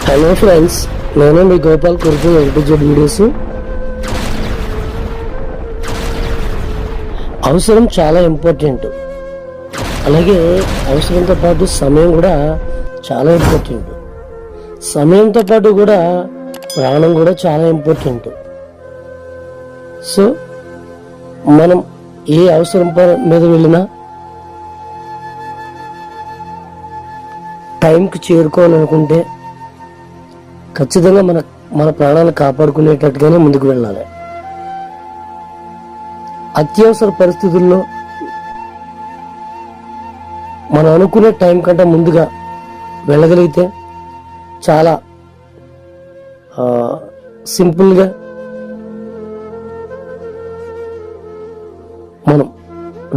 Hello friends, నేను మీ Gopal కుర్జు ఎల్పిజెడ్ videos. అవసరం చాలా ఇంపార్టెంట్. అలాగే అవసరంతో పాటు సమయం కూడా చాలా ఇంపార్టెంట్. సమయంతో పాటు కూడా ప్రాణం కూడా చాలా ఇంపార్టెంట్. సో మనం ఏ అవసరం మీద వెళ్ళినా టైంకి చేరుకోవాలనుకుంటే ఖచ్చితంగా మన ప్రాణాలను కాపాడుకునేటట్టుగానే ముందుకు వెళ్ళాలి. అత్యవసర పరిస్థితుల్లో మనం అనుకునే టైం కంటే ముందుగా వెళ్ళగలిగితే చాలా సింపుల్గా మనం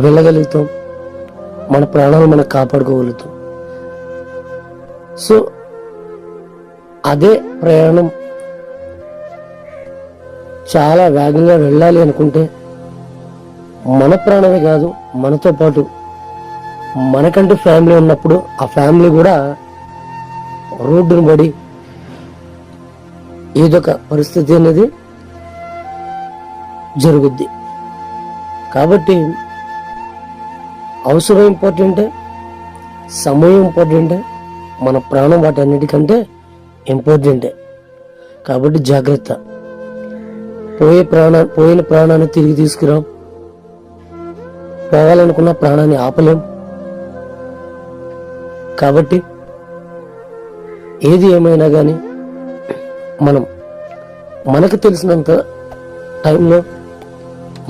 వెళ్ళగలుగుతాం, మన ప్రాణాలు మనం కాపాడుకోగలుగుతాం. సో అదే ప్రయాణం చాలా వేగంగా వెళ్ళాలి అనుకుంటే మన ప్రాణమే కాదు, మనతో పాటు మనకంటూ ఫ్యామిలీ ఉన్నప్పుడు ఆ ఫ్యామిలీ కూడా రోడ్డును పడి ఏదొక పరిస్థితి అనేది జరుగుద్ది. కాబట్టి అవసరం ఇంపార్టెంటే, సమయం ఇంపార్టెంటే, మన ప్రాణం వాటన్నిటికంటే ఇంపార్టెంటే. కాబట్టి జాగ్రత్త. పోయిన ప్రాణాన్ని తిరిగి తీసుకురాం, పోవాలనుకున్న ప్రాణాన్ని ఆపలేం. కాబట్టి ఏది ఏమైనా కానీ మనకు తెలిసినంత టైంలో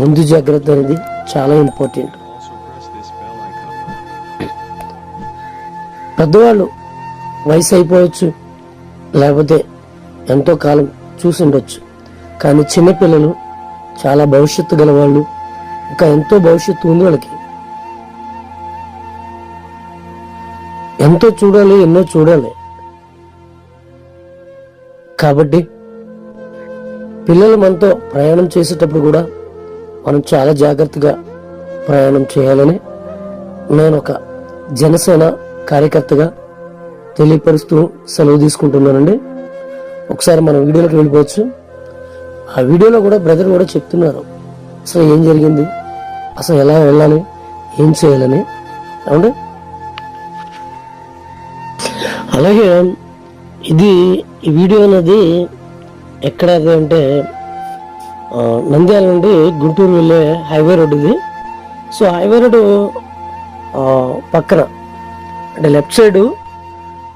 ముందు జాగ్రత్త అనేది చాలా ఇంపార్టెంట్. పెద్దవాళ్ళు వయసు అయిపోవచ్చు, లేకపోతే ఎంతో కాలం చూసి ఉండొచ్చు. కానీ చిన్నపిల్లలు చాలా భవిష్యత్తు గలవాళ్ళు, ఇంకా ఎంతో భవిష్యత్తు ఉంది వాళ్ళకి. ఎంతో చూడాలి, ఎన్నో చూడాలి. కాబట్టి పిల్లలు మనతో ప్రయాణం చేసేటప్పుడు కూడా మనం చాలా జాగ్రత్తగా ప్రయాణం చేయాలని నేను ఒక జనసేన కార్యకర్తగా తెలియపరుస్తూ సెలవు తీసుకుంటున్నానండి. ఒకసారి మనం వీడియోలోకి వెళ్ళిపోవచ్చు. ఆ వీడియోలో కూడా బ్రదర్ కూడా చెప్తున్నారు అసలు ఏం జరిగింది, అసలు ఎలా వెళ్ళాలి, ఏం చేయాలని. అవును, అలాగే ఈ వీడియో అనేది ఎక్కడ అంటే నంద్యాల నుండి గుంటూరు వెళ్ళే హైవే రోడ్ ఇది. సో హైవే రోడ్డు పక్కన అంటే లెఫ్ట్ సైడు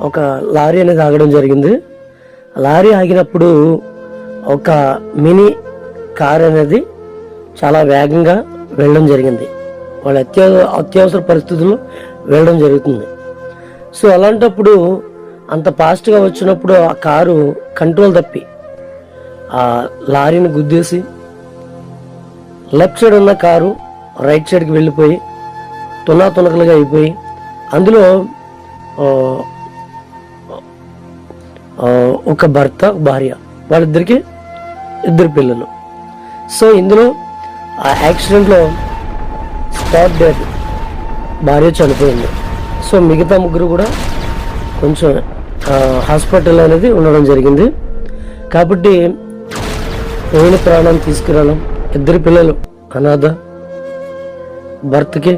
ఒక లారీ అనేది ఆగడం జరిగింది. లారీ ఆగినప్పుడు ఒక మినీ కార్ అనేది చాలా వేగంగా వెళ్ళడం జరిగింది. వాళ్ళ అత్యవసర పరిస్థితుల్లో వెళ్ళడం జరుగుతుంది. సో అలాంటప్పుడు అంత ఫాస్ట్గా వచ్చినప్పుడు ఆ కారు కంట్రోల్ తప్పి ఆ లారీని గుద్దేసి లెఫ్ట్ సైడ్ ఉన్న కారు రైట్ సైడ్కి వెళ్ళిపోయి తునకలుగా అయిపోయి అందులో ఒక భర్త, భార్య, వాళ్ళిద్దరికి 2 పిల్లలు. సో ఇందులో ఆ యాక్సిడెంట్లో స్పాట్ డెత్, భార్య చనిపోయింది. సో మిగతా ముగ్గురు కూడా కొంచెం హాస్పిటల్ అనేది ఉండడం జరిగింది. కాబట్టి పోయిన ప్రాణాన్ని తీసుకురావడం, 2 పిల్లలు అనాథ, భర్తకి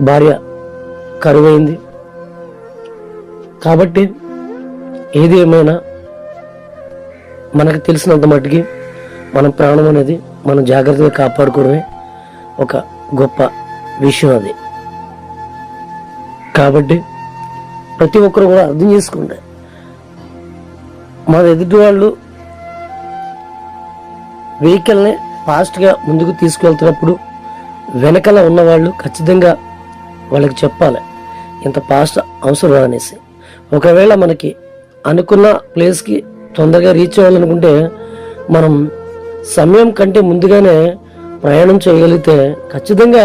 భార్య కరువైంది. కాబట్టి ఏది ఏమైనా మనకు తెలిసినంత మట్టుకి మన ప్రాణం అనేది మనం జాగ్రత్తగా కాపాడుకోవడమే ఒక గొప్ప విషయం అది. కాబట్టి ప్రతి ఒక్కరు కూడా అర్థం చేసుకోండి. మన ఎదుటి వాళ్ళు వెహికల్ని ఫాస్ట్గా ముందుకు తీసుకువెళ్తున్నప్పుడు వెనకాల ఉన్నవాళ్ళు ఖచ్చితంగా వాళ్ళకి చెప్పాలి ఇంత ఫాస్ట్ అవసరం అనేసి. ఒకవేళ మనకి అనుకున్న ప్లేస్కి తొందరగా రీచ్ అవ్వాలనుకుంటే మనం సమయం కంటే ముందుగానే ప్రయాణం చేయగలిగితే ఖచ్చితంగా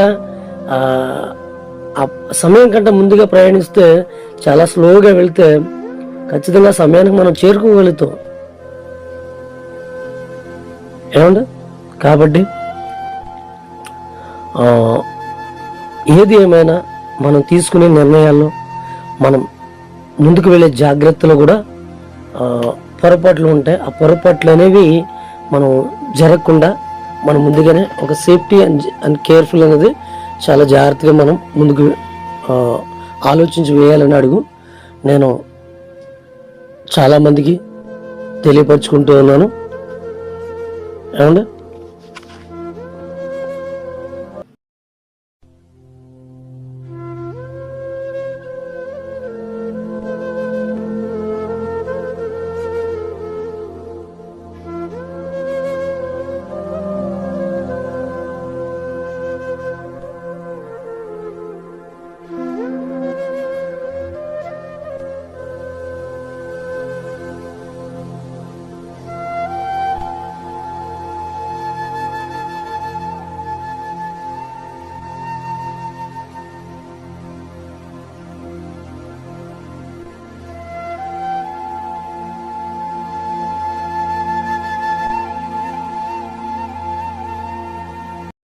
ఆ సమయం కంటే ముందుగా ప్రయాణిస్తే చాలా స్లోగా వెళ్తే ఖచ్చితంగా సమయానికి మనం చేరుకోగలుగుతాం. ఏమండి? కాబట్టి ఏది ఏమైనా మనం తీసుకునే నిర్ణయాల్లో మనం ముందుకు వెళ్ళే జాగ్రత్తలు కూడా పొరపాట్లు ఉంటాయి. ఆ పొరపాట్లు అనేవి మనం జరగకుండా మనం ముందుగానే ఒక సేఫ్టీ అండ్ కేర్ఫుల్ అనేది చాలా జాగ్రత్తగా మనం ముందుకు ఆలోచించి వేయాలని అడుగు నేను చాలామందికి తెలియపరుచుకుంటూ ఉన్నాను. ఏమండి?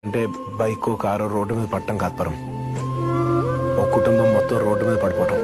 అంటే బైక్ కారు రోడ్డు మీద పడటం కాదు పరం, ఒక కుటుంబం మొత్తం రోడ్డు మీద పడిపోవటం.